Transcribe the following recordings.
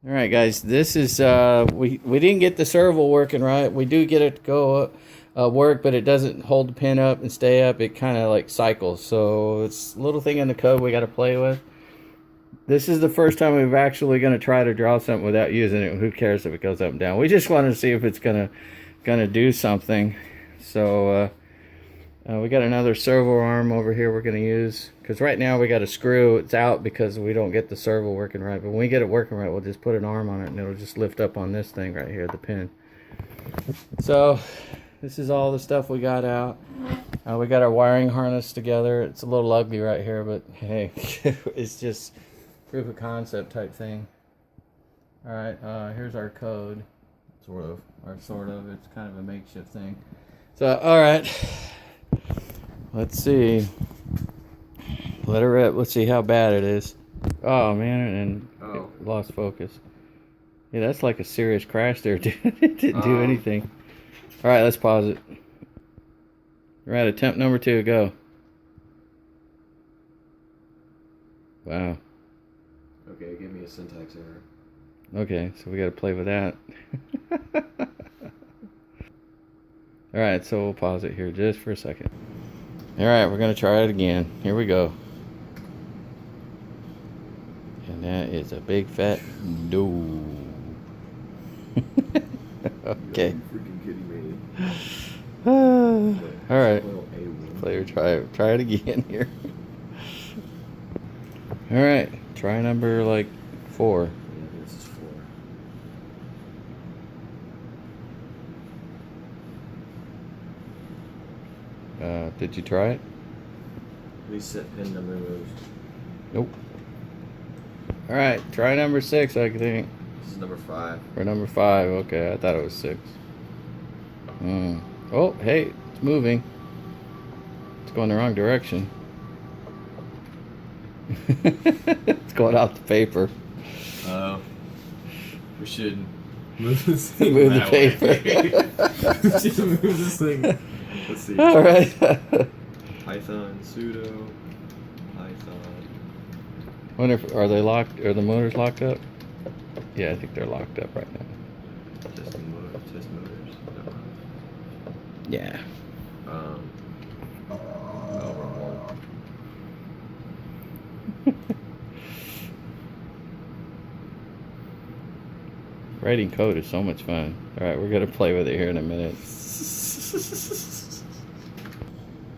All right, guys, this is we didn't get the servo working right. We do get it to go work, but it doesn't hold the pin up and stay up. It kind of like cycles. So it's a little thing in the code we got to play with. This is the first time we've actually going to try to draw something without using it. Who cares if it goes up and down? We just wanted to see if it's gonna do something. So we got another servo arm over here we're going to use, because right now we got a screw. It's out because we don't get the servo working right. But when we get it working right, we'll just put an arm on it and it'll just lift up on this thing right here, the pin. So this is all the stuff we got out. We got our wiring harness together. It's a little ugly right here, but hey, it's just proof of concept type thing. All right, here's our code. Sort of. It's kind of a makeshift thing. So, all right. Let's see. Let her rip. Let's see how bad it is. Oh, man, and it lost focus. Yeah, that's like a serious crash there. It didn't do anything. All right, let's pause it. All right, attempt number 2, go. Wow. Okay, give me a syntax error. Okay, so we got to play with that. All right, so we'll pause it here just for a second. All right, we're going to try it again. Here we go. And that is a big fat no. Okay. You freaking kidding me? All right. Player, try it again here. All right, try number like 4. Yeah, this is 4. Did you try it? Reset pin number removed. Nope. All right, try number 6, I think. This is number 5. Or number 5, okay, I thought it was 6. Oh, hey, it's moving. It's going the wrong direction. It's going off the paper. We should move this thing. Move the paper. We should move this thing. Let's see. All right. Python sudo Python. Wonder if are they locked? Are the motors locked up? Yeah, I think they're locked up right now. Test motors. Yeah. Writing code is so much fun. All right, we're gonna play with it here in a minute.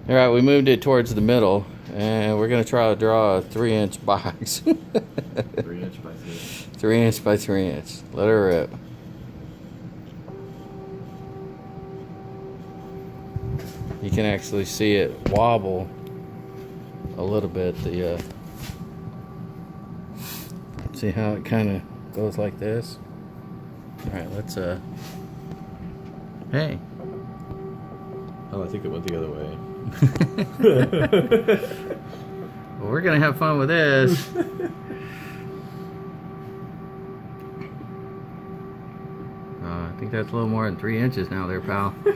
All right, we moved it towards the middle, and we're gonna try to draw a 3-inch box. 3-inch by 3. 3-inch by 3-inch. Let her rip. You can actually see it wobble a little bit. The see how it kind of goes like this. All right, let's hey. Oh, I think it went the other way. Well, we're gonna have fun with this. I think that's a little more than 3 inches now there, pal. I'm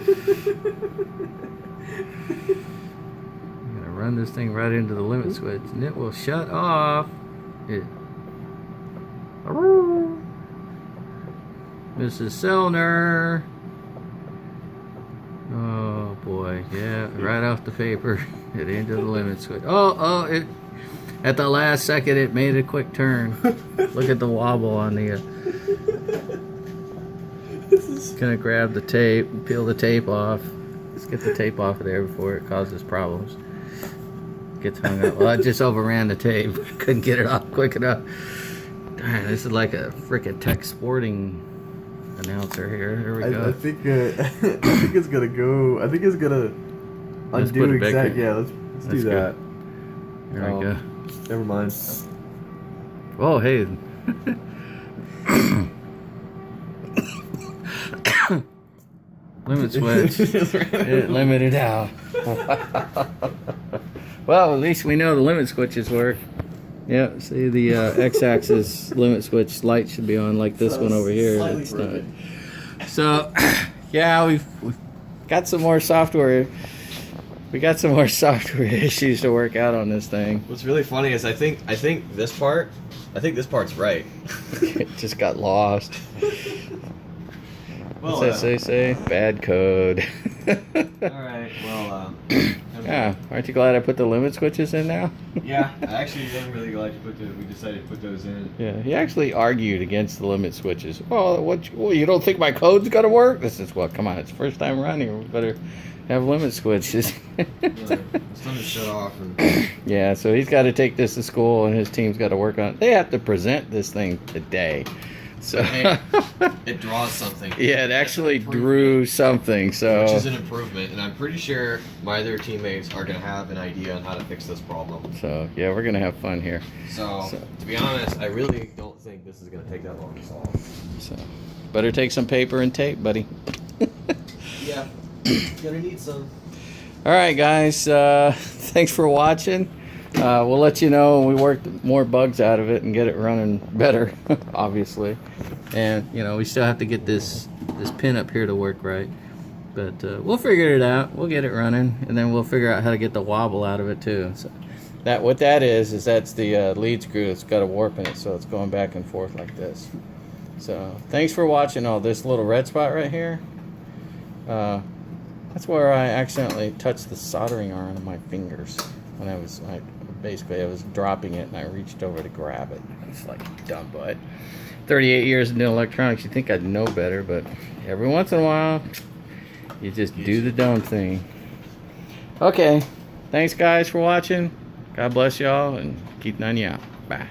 gonna run this thing right into the limit switch and it will shut off. Mrs. Selner. Oh boy, yeah, right off the paper, it into the limit switch. Oh, it at the last second it made a quick turn. Look at the wobble on the. Gonna grab the tape and peel the tape off. Let's get the tape off of there before it causes problems. Gets hung up. Well, I just overran the tape. Couldn't get it off quick enough. Darn, this is like a frickin' Tech Sporting announcer here. Here we go. I think it's gonna go. I think it's gonna undo exact. Yeah, let's do that. There we go. Never mind. Oh, hey. Limit switch. It limited out. Well, at least we know the limit switches work. Yeah, see the x-axis limit switch light should be on like this one over here. It's not. So, yeah, we've got some more software. We got some more software issues to work out on this thing. What's really funny is I think this part I think this part's right. It just got lost. Well, What's that say? Bad code. Alright, well, Yeah, aren't you glad I put the limit switches in now? yeah, I actually am really glad we decided to put those in. Yeah, he actually argued against the limit switches. Well, you don't think my code's gonna work? This is come on, it's first time running. We better have limit switches. It's time to shut off. And... Yeah, so he's got to take this to school, and his team's got to work on it. They have to present this thing today. So hey, it draws something. Yeah, it actually drew something. So which is an improvement, and I'm pretty sure my other teammates are gonna have an idea on how to fix this problem. So yeah, we're gonna have fun here. So to be honest, I really don't think this is gonna take that long to solve. So better take some paper and tape, buddy. Yeah, gonna need some. All right, guys. Thanks for watching. We'll let you know when we work more bugs out of it and get it running better, obviously. And you know, we still have to get this pin up here to work right, but we'll figure it out. We'll get it running, and then we'll figure out how to get the wobble out of it too. So what that is that's the lead screw that's got a warp in it, so it's going back and forth like this. So thanks for watching. All this little red spot right here. That's where I accidentally touched the soldering iron on my fingers when I was I was dropping it and I reached over to grab it. It's like dumb butt. 38 years in electronics, you'd think I'd know better, but every once in a while, you just do the dumb thing. Okay, thanks guys for watching. God bless y'all and keep 90 out. Bye.